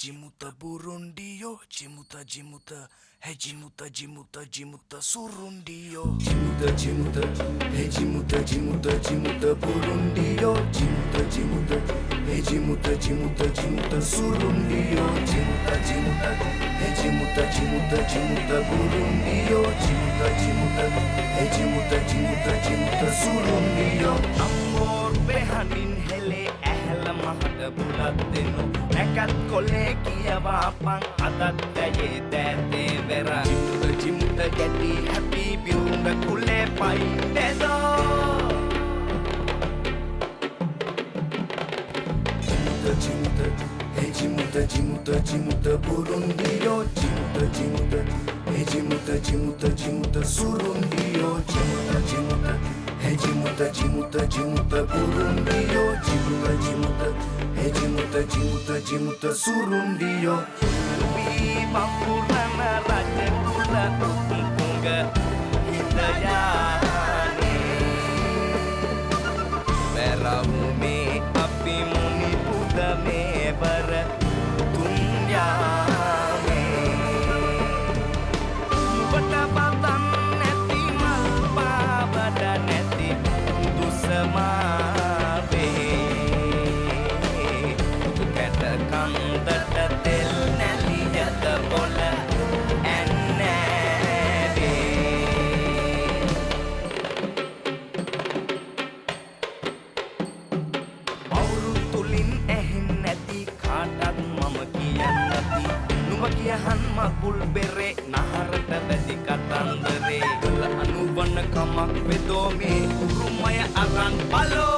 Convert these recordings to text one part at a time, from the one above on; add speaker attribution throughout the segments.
Speaker 1: Jimuta Burundio, Jimuta Surundio. Jimuta Burundio, Jimuta Surundio, Jimuta Burundio, Jimuta Surundio. Amor behanin hele ahla mahata bulatenu nakat kole kiyawapang adat daye dete vera jimuta geti happy birunda kule pai dedo jimuta burundio jimuta surundio jimuta burundio jimuta surundio Ubi pampurana raja kula tungga hidayane Meraume api muni buddha me bar dunyame Bata batan neti mal bada neti dusamabe Kata kanda tel naliyata bola ennade Auru tulin ehin neti khatat mama kiyannati nuba kiyahan magul bere naharata badi katandare kala anuban kamak vedomi rumaya aran palo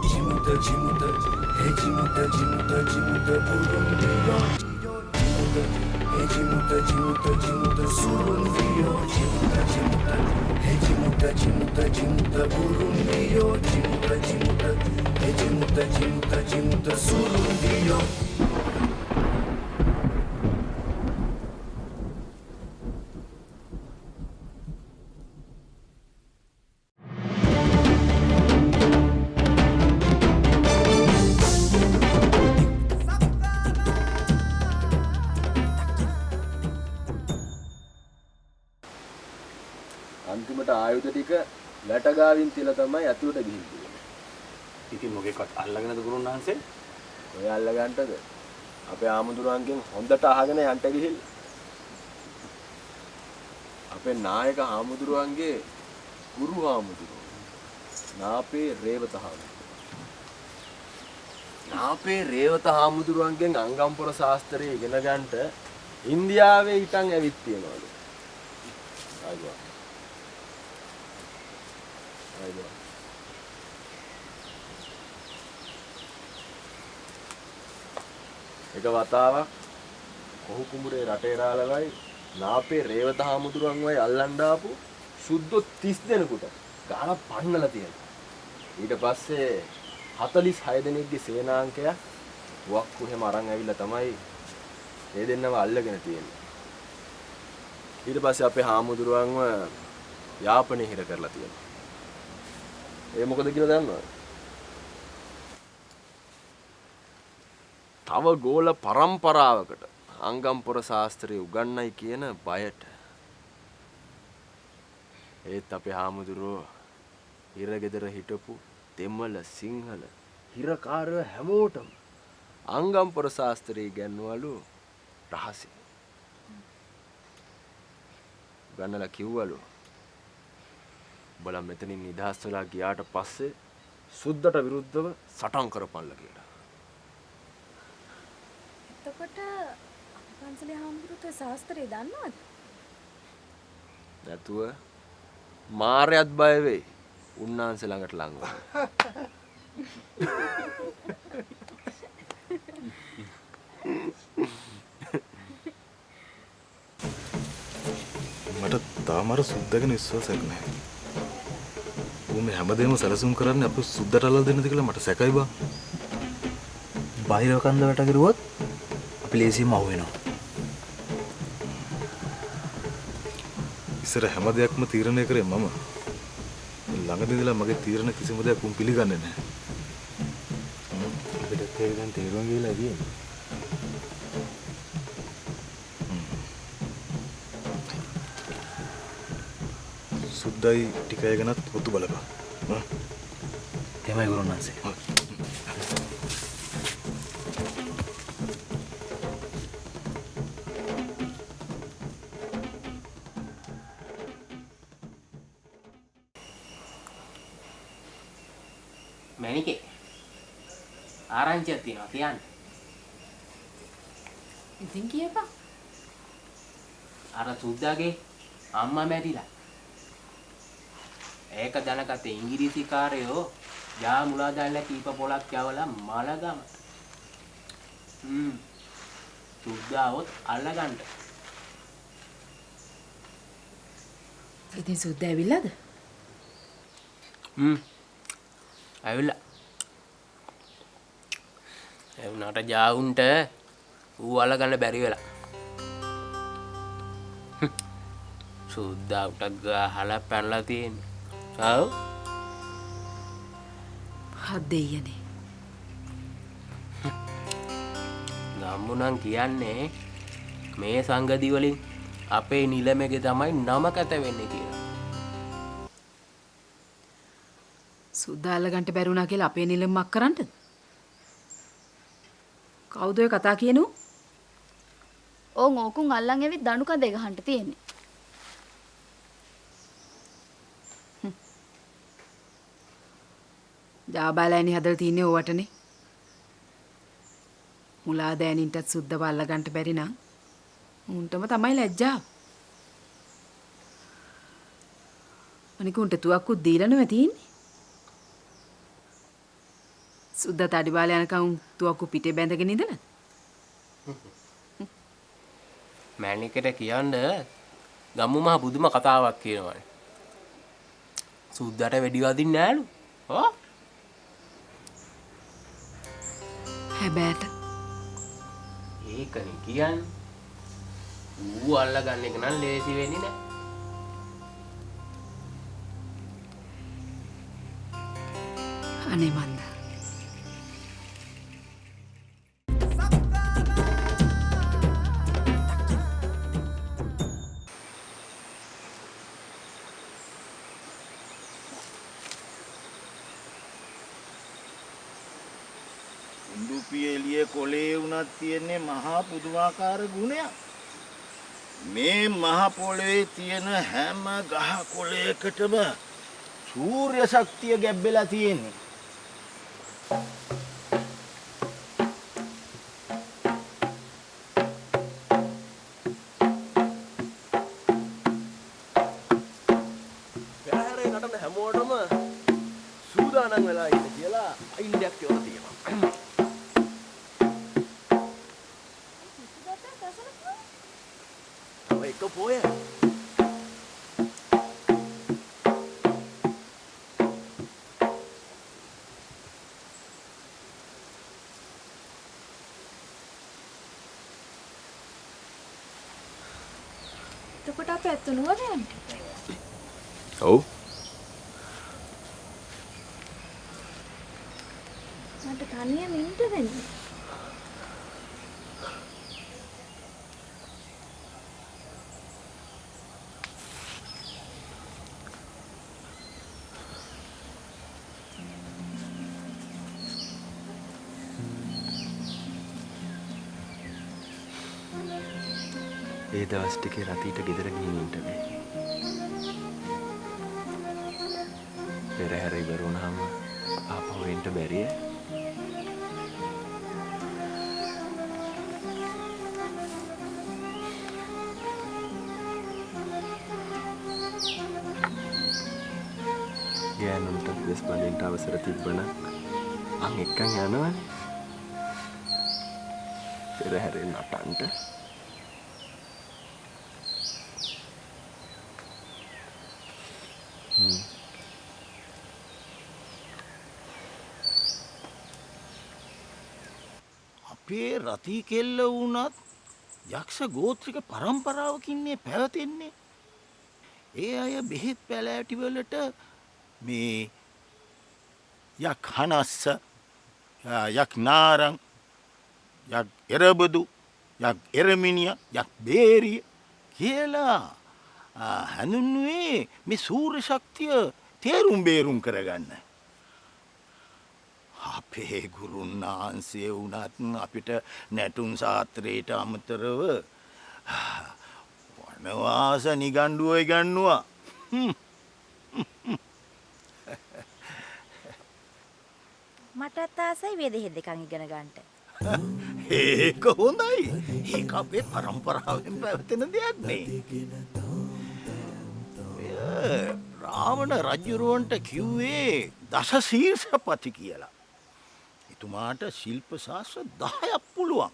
Speaker 1: Jimuta burundio jimuta surundio jimuta burundio jimuta surundio
Speaker 2: අන්තිමට ආයුධ ටික ගැටගාවින් තියලා තමයි ඇතුළට ගිහින් තියෙන්නේ.
Speaker 3: ඉතින් මොකෙක්වත් අල්ලගෙනද ගුරුන්වහන්සේ?
Speaker 2: ඔය අල්ලගන්නද? අපේ ආමුදුරන්ගෙන් හොඳට අහගෙන යන්න ගිහිල්ලා. අපේ නායක ආමුදුරන්ගේ ගුරු ආමුදුරෝ. නාපේ රේවත ආමුදුරන්ගෙන් අංගම්පොර ශාස්ත්‍රය ඉගෙන ගන්නට ඉන්දියාවේ හිටන් ඇවිත් තියනවලු. ආයිවා එක වතාවක් කොහු කුඹුරේ රටේ රාළවයි නාපේ රේවත හාමුදුරුවන් වයි අල්ලන්න ආපු සුද්දෝ 30 දෙනෙකුට ගාලා පන්නලා තියෙනවා. ඊට පස්සේ 46 දෙනෙක්ගේ සේනාංකයක් වක්කු හැම අරන් ඇවිල්ලා තමයි ඒ දෙන්නම අල්ලගෙන තියෙන්නේ. ඊට පස්සේ අපේ හාමුදුරුවන්ව යාපනයේ හිර කරලා තියෙනවා. ඒ මොකද කියලා දන්නවද? තව ගෝල පරම්පරාවකට අංගම්පොර ශාස්ත්‍රය උගන්වයි කියන බයට. ඒත් අපේ හාමුදුරුවෝ හිරගෙදර හිටපු දෙමළ සිංහල හිරකාරයෝ හැමෝටම අංගම්පොර ශාස්ත්‍රය ඉගෙනවලු රහසේ. ගන්නලා කිව්වලු උඹලා මෙතනින් නිදහස් වෙලා ගියාට පස්සේ සුද්දට විරුද්ධව සටන් කරපන්ලා කියලා.
Speaker 4: එතකොට අපේ පන්සලේ හාමුදුරුවෝ ශාස්ත්‍රය දන්නවද?
Speaker 2: නැතුව මාරයත් බය වෙයි. උන්නාන්සේ ළඟට ලං වෙන්න.
Speaker 5: මට තාම අර සුද්ද ගැන විශ්වාසයක් නැහැ. ඌ මේ හැමදේම සැලසුම් කරන්නේ අපේ සුද්දට අල්ලලා දෙන්නද කියලා මට සැකයි බං.
Speaker 6: බාහිර කන්ද වැට කරුවොත් අපි ලේසියෙන්ම අහු වෙනවා.
Speaker 5: ඉස්සර හැම දෙයක්ම තීරණය කරේ මම. ළඟදී ඉඳලා මගේ තීරණ කිසිම දෙයක් උන් පිළිගන්නේ නැහැ.
Speaker 6: අපිට ඒක දැන් තේරුම් ගිහලා තියෙන්නේ.
Speaker 5: සුද්දයි ටිකය ගැනත් ඔත්තු බලපන්.
Speaker 6: එහෙමයි ගුරුනාන්සේ.
Speaker 7: මැනිකේ ආරංචියක් තියෙනවා කියන්න.
Speaker 4: ඉතින් කියපන්.
Speaker 7: අර සුද්දාගේ අම්මා මැරිලා. ඒක දැනගත්තේ ඉංග්‍රීසිකාරයෝ යා මුලා දැල්ලා කීප පොලක් යවලා මලගම. සුද්දාවොත් අල්ලගන්න.
Speaker 4: ඉතින් සුද්ද ඇවිල්ලාද?
Speaker 7: ඇවිල්ලා. ඒ වුණාට ජාවුන්ට ඌ අල්ලගන්න බැරි වෙලා. සුද්දා උට ගහලා පැනලා තියෙන්නේ. ආව්
Speaker 4: හදෙයනේ.
Speaker 7: ගම්මුණන් කියන්නේ මේ සංගති වලින් අපේ නිලමේගේ තමයි නම කැත වෙන්නේ කියලා.
Speaker 4: සුද්ද අල්ලගන්න බැරුණා කියලා අපේ නිලම්මක් කරන්නද? කවුද ඔය කතා කියනෝ?
Speaker 8: ඕන් ඕකුන් අල්ලන් ඇවිත් දණු කඳේ ගහන්න තියෙන්නේ.
Speaker 4: ජාබාලෑනි හදලා තින්නේ ඕවටනේ. මුලා දෑනින්ටත් සුද්දව අල්ලගන්න බැරි නම් උන්ටම තමයි ලැජ්ජාව. අනිකුන්ට තුවක්කුත් දීලා නෙවෙයි තින්නේ. සුද්ද තඩිබාල යනකම් තුවක්කු පිටේ බැඳගෙන ඉඳලා.
Speaker 7: මැනිකට කියන්න ගම්මු මහ බුදුම කතාවක් කියනවානේ. සුද්දාට වෙඩි වදින්නේ නෑලු. හා
Speaker 4: හැබැයිට
Speaker 7: ඒකනේ කියන්නේ. ඌ අල්ලගන්න එක නම් ලේසි වෙන්නේ නෑ.
Speaker 4: අනේ මන්ද.
Speaker 9: එළිය කොලේ වුණත් තියෙන්නේ මහා පුදුමාකාර ගුණයක්. මේ මහ පොළවේ තියෙන හැම ගහ කොලයකටම සූර්ය ශක්තිය ගැබ්බෙලා තියෙන්නේ.
Speaker 2: පෙරහැරේ නටන හැමෝටම සූදානම් වෙලා ඉන්න කියලා අයින්ඩයක් කියලා තියෙනවා. එක පොය
Speaker 8: එතකොට අපි ඇතුණුවද යන්නේ?
Speaker 2: ඔව්.
Speaker 8: මට තනියම ඉන්න වෙන්නේ.
Speaker 2: ඒ දවස් ටිකේ රතිට ගෙදර ගිහින් ඉන්න බෑ. පෙරහැර ඉවර වුණාම ආපහු එන්න බැරිය. ගෑනුන්ට වෙස් බඳින්න අවසර තිබ්බනම් අන් එක්කන් යනවනේ. පෙරහැරේ නටන්න.
Speaker 9: අපේ රති කෙල්ල වුණත් යක්ෂ ගෝත්‍රික පරම්පරාවකින්නේ පැවතෙන්නේ. ඒ අය බෙහෙත් පැලෑටි වලට මේ යක් හනස්ස, යක් නාරං, යක් එරබදු, යක් එරමිනිය, යක් බේරිය කියලා හැඳුන්වුවේ මේ සූර්ය ශක්තිය තේරුම් බේරුම් කරගන්න. අපේ ගුරුන් වහන්සේ වුණත් අපිට නැටුම් ශාස්ත්‍රයට අමතරව වනවාස නිගණ්ඩුව ඉගන්නුවා.
Speaker 10: මටත් ආසයි වෙදෙහෙ දෙකන් ඉගෙන ගන්නට.
Speaker 9: ඒක හොඳයි. ඒක අපේ පරම්පරාවෙන් පැවතෙන දෙයක් නේ. රාවණ රජුරවන්ට කිව්වේ දස ශීර්ෂපති කියලා. එතුමාට ශිල්ප ශාස්ත්‍ර 10ක් පුළුවන්.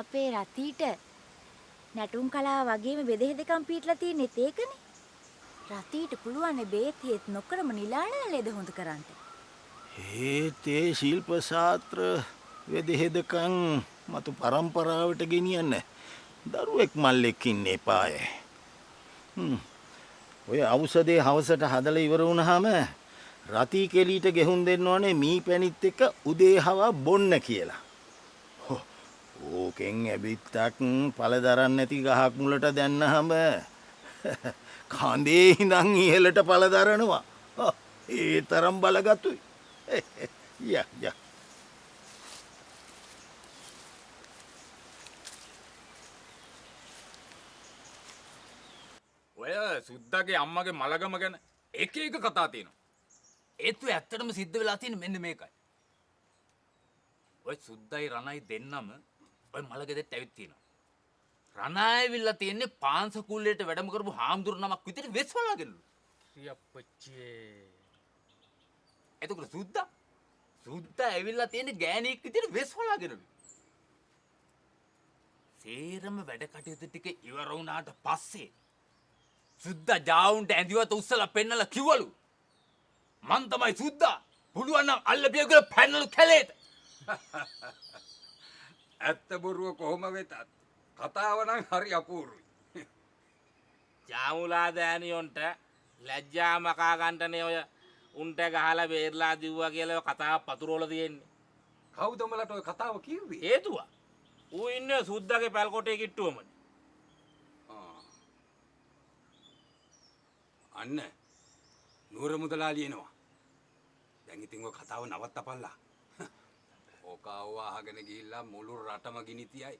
Speaker 10: අපේ රතිට නැටුම් කලාව වගේම වෙදෙහෙ දෙකන් පීටලා තියෙනෙත් ඒකනේ. රතිට පුළුවන් බේත් හේත් නොකරම නිලාණන ලෙඩ හොඳ කරන්න.
Speaker 9: ඒ ශිල්ප ශාස්ත්‍ර වෙදෙහෙදකන් මතු පරම්පරාවට ගෙනියන්න දරුවෙක් මල්ලෙක් ඉන්න එපාය. ඔය ඖෂධේ හවසට හදලා ඉවර වුණාම රති කෙලීට ගෙහුම් දෙන්න ඕනේ මී පැණිත් එක්ක උදේ හවා බොන්න කියලා. ඕකෙන් ඇබිත්තක් පළදරන්න නැති ගහක් මුලට දැන්නහම කඳේ ඉඳන් ඉහළට පළදරනවා. ඒ තරම් බලගතුයි. යා
Speaker 11: ඔය සුද්දාගේ අම්මගේ මලගම ගැන එක එක කතා තියෙනවා. ඒත් ඇත්තටම සිද්ධ වෙලා තියෙන්නේ මෙන්න මේකයි. ඔය සුද්දයි රණයි දෙන්නම ඔය මලගෙදෙට ඇවිත් තියෙනවා. රණායවිල්ලා තියෙන්නේ පාංශ කුල්ලේට වැඩම කරපු හාමුදුරු නමක් විතර වෙස් වලාගෙනලු. රියප්පච්චේ. එතකොට සුද්දා ඇවිල්ලා තියෙන්නේ ගෑණියෙක් විතර වෙස් වලාගෙනලු. සේරම වැඩ කටයුතු ටික ඉවර වුණාට පස්සේ සුද්දා ජාවුන්ට ඇඳිවත උස්සලා පෙන්නලා කිව්වලු මං තමයි සුද්දා පුළුවන් නම් අල්ලපිය කියලා පැනලු කැලේට.
Speaker 12: ඇත්ත බොරුව කොහොම වෙතත් කතාව නම් හරි අපූර්වයි.
Speaker 7: ජාමුලා දෑනියොන්ට ලැජ්ජා මකා ගන්නනේ ඔය උන්ට ගහලා බේරලා දිව්වා කියලා කතාව පතුරවල තියෙන්නේ.
Speaker 12: කවුද උඹලට ඔය කතාව කිව්වේ?
Speaker 7: හේතුව ඌ ඉන්නේ සුද්දාගේ පැල්කොටේ කිට්ටුවමනේ.
Speaker 12: අන්න නුවර මුදලාලි එනවා. දැන් ඉතින් ඔය කතාව නවත්තපල්ලා. ඕකාව අහගෙන ගිහිල්ලා මුළු රටම ගිනි තියයි.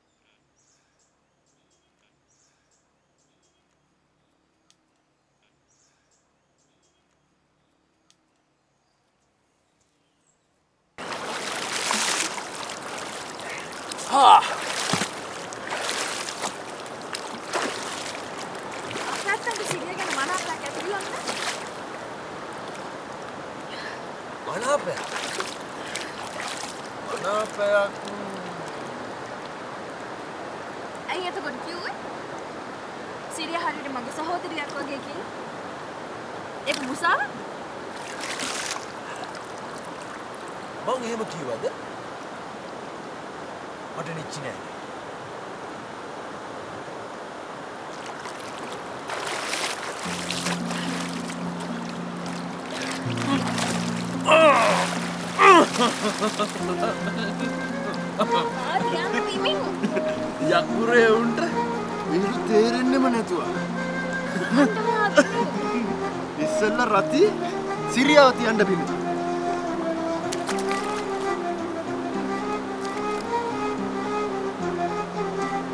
Speaker 8: ඇයි එතකොට කිව්වේ? සිරියා හරියට මගේ සහෝදරියක් වගේ කියලා. ඒක මුසාව?
Speaker 6: මං එහෙම කිව්වද? මට නිච්චි නෑ.
Speaker 2: යකුරේ උන්ට මිනිස්සු තේරෙන්නෙම නැතුව. ඉස්සෙල්ලා රති සිරියාව තියන්න බිමි.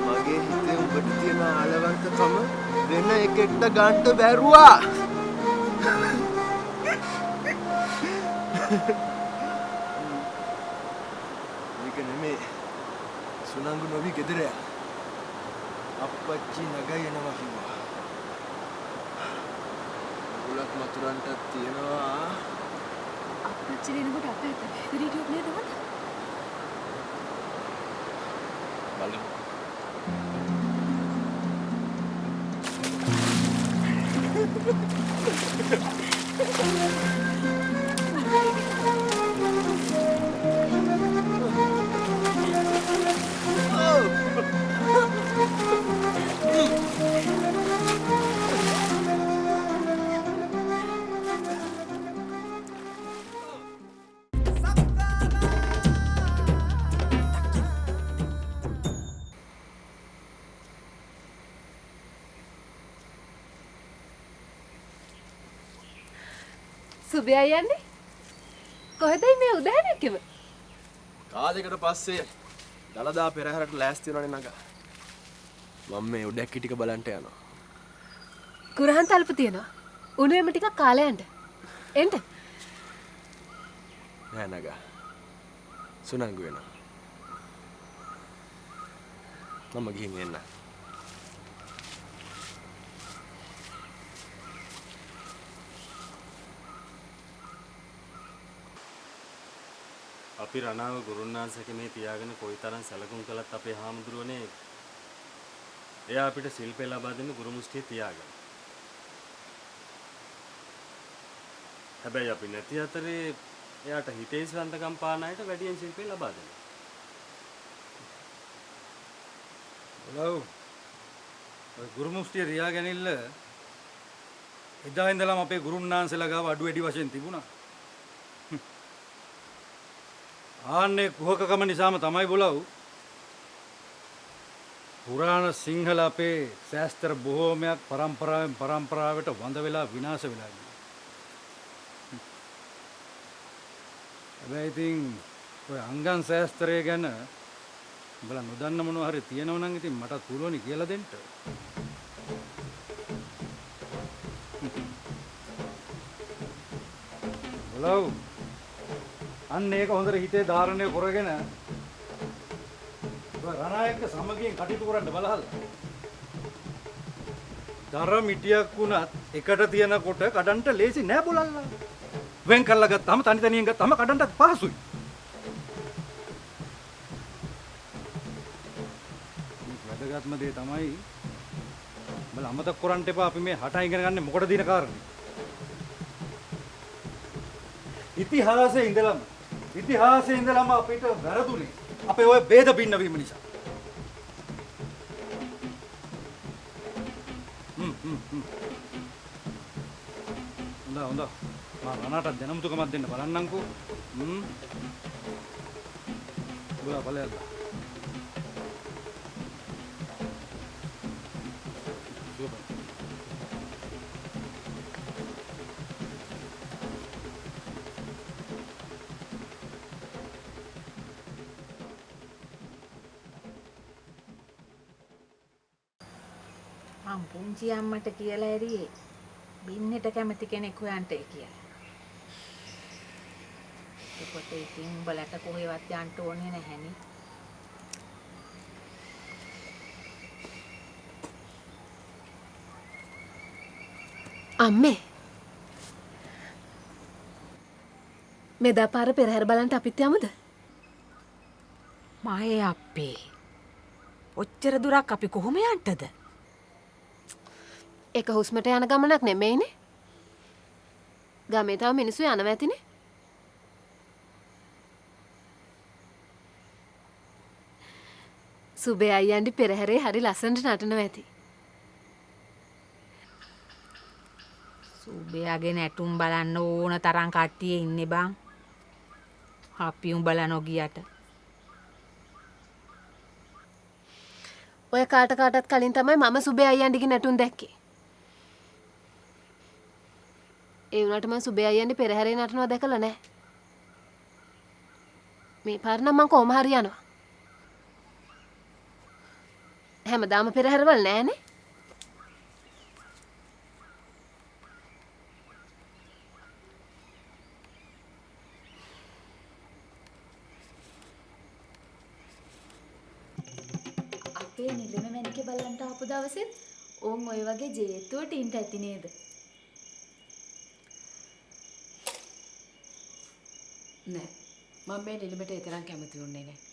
Speaker 2: මගේ හිතේ පුළුවන්කම වෙන එකෙක්ට ගන්න බැරුවා. මේක නෙමේ සුනංගු නොවි ගෙදර යන. අප්පච්චි නගයි එනවා කිව්වා. ගුලක් මතුරන්ටත් තියෙනවා.
Speaker 8: අපච්චි දෙනකොට අපේ රීඩියෝ නේද හොඳ?
Speaker 2: බලමු.
Speaker 13: සුබේ අයියන්නේ කොහෙදයි මේ උදෑනකෙම?
Speaker 2: කාලයකට පස්සේ දලදා පෙරහැරට ලෑස්ති වෙනවනේ නගා. මම මේ උඩැක්කි ටික බලන්ට යනවා.
Speaker 13: කුරහන් තල්ප තියෙනවා. උණුවෙම ටිකක් කාලේ යන්න. එන්න.
Speaker 2: නෑ නගා. සුනංගු වෙනවා. මම ගිහින් එන්න.
Speaker 3: අපි රණාව ගුරුන්නාන්සේක මේ තියාගෙන කොයිතරම් සැලකුම් කළත් අපේ හාමුදුරුවනේ එයා අපිට ශිල්පේ ලබා දෙන්න ගුරු මුස්තිය තියාගෙන. හැබැයි අපි නැති අතරේ එයාට හිතේ සන්තකම් පාන අයට වැඩියෙන් ශිල්පේ ලබා දෙනවා.
Speaker 12: ඔව්. ඔය ගුරු මුස්තිය රියාගෙනilla එදා ඉඳලම අපේ ගුරුන්නාන්සේලා ගාව අඩු වැඩි වශයෙන් තිබුණා. ආන්නේ කුහකකම නිසාම තමයි බලව පුරාණ සිංහල අපේ ශාස්ත්‍ර බොහෝමයක් පරම්පරාවෙන් පරම්පරාවට වඳ වෙලා විනාශ වෙලා ගියා. හැබැයි ඉතින් ඔය අංගන් ශාස්ත්‍රය ගැන උඹලා නොදන්න මොනවා හරි තියෙනවා නම් ඉතින් මටත් පුළුවනි කියලා දෙන්න. බලව අන්න ඒක හොඳට හිතේ ධාරණය කරගෙන රණායක සමගියෙන් කටයුතු කරන්න බලහල්ලා. දර මිටියක් වුණත් එකට තියනකොට කඩන්ට ලේසි නෑ බලල්ලා. වෙන් කරලා ගත්තාම තනි තනියෙන් ගත්තාම කඩන්ටත් පහසුයි. වැදගත්ම දේ තමයි බල අමතක කරන්න එපා අපි මේ හට ඉගෙන ගන්න මොකටද දින කාරණේ. ඉතිහාසයේ ඉඳලම අපිට වැරදුනේ අපේ ඔය ભેද බින්න වීම නිසා. හොඳ මම රණාට දැනුම්තුකමක් දෙන්න බලන්නම්කෝ. බුලා බලයල්ලා.
Speaker 10: මං පුංචි අම්මට කියලා ඇරියේ බින්නට කැමති කෙනෙක් හොයන්ට කියලා. ඒකට ඉතින් උඹලට කොහෙවත් යන්න ඕනේ නැහැනේ.
Speaker 13: අම්මේ මෙදා පාර පෙරහැර බලන්න අපිත් යමුද?
Speaker 4: මායේ අප්පේ. ඔච්චර දුරක් අපි කොහොම යන්නද?
Speaker 13: එක හුස්මට යන ගමනක් නෙමෙයිනේ. ගමේ තව මිනිස්සු යනවා ඇතිනේ. සුබේ අයියන්ඩි පෙරහැරේ හරි ලස්සනට නටනවා ඇති.
Speaker 4: සුබයාගේ නැටුම් බලන්න ඕන තරම් කට්ටිය ඉන්නේ බං. අපි උඹලා නොගියට.
Speaker 13: ඔය කාටත් කලින් තමයි මම සුබේ අයියන්ඩිගේ නැටුම් දැක්කේ. ඒ වුණාට මම සුබේ අයියන්ඩි පෙරහැරේ නටනවා දැකලා නැහැ. මේ පාර නම් මම කොහොම හරි යනවා. හැමදාම පෙරහැරවල නැහනේ.
Speaker 10: අපේ නිලම මැනිකේ බලන්ට ආපු දවසෙත් ඕන් ඔය වගේ ජේතුවට ඉන්ට ඇති නේද?
Speaker 14: නෑ. මම මේ නිලමට ඒ තරම් කැමති වුණේ නෑ.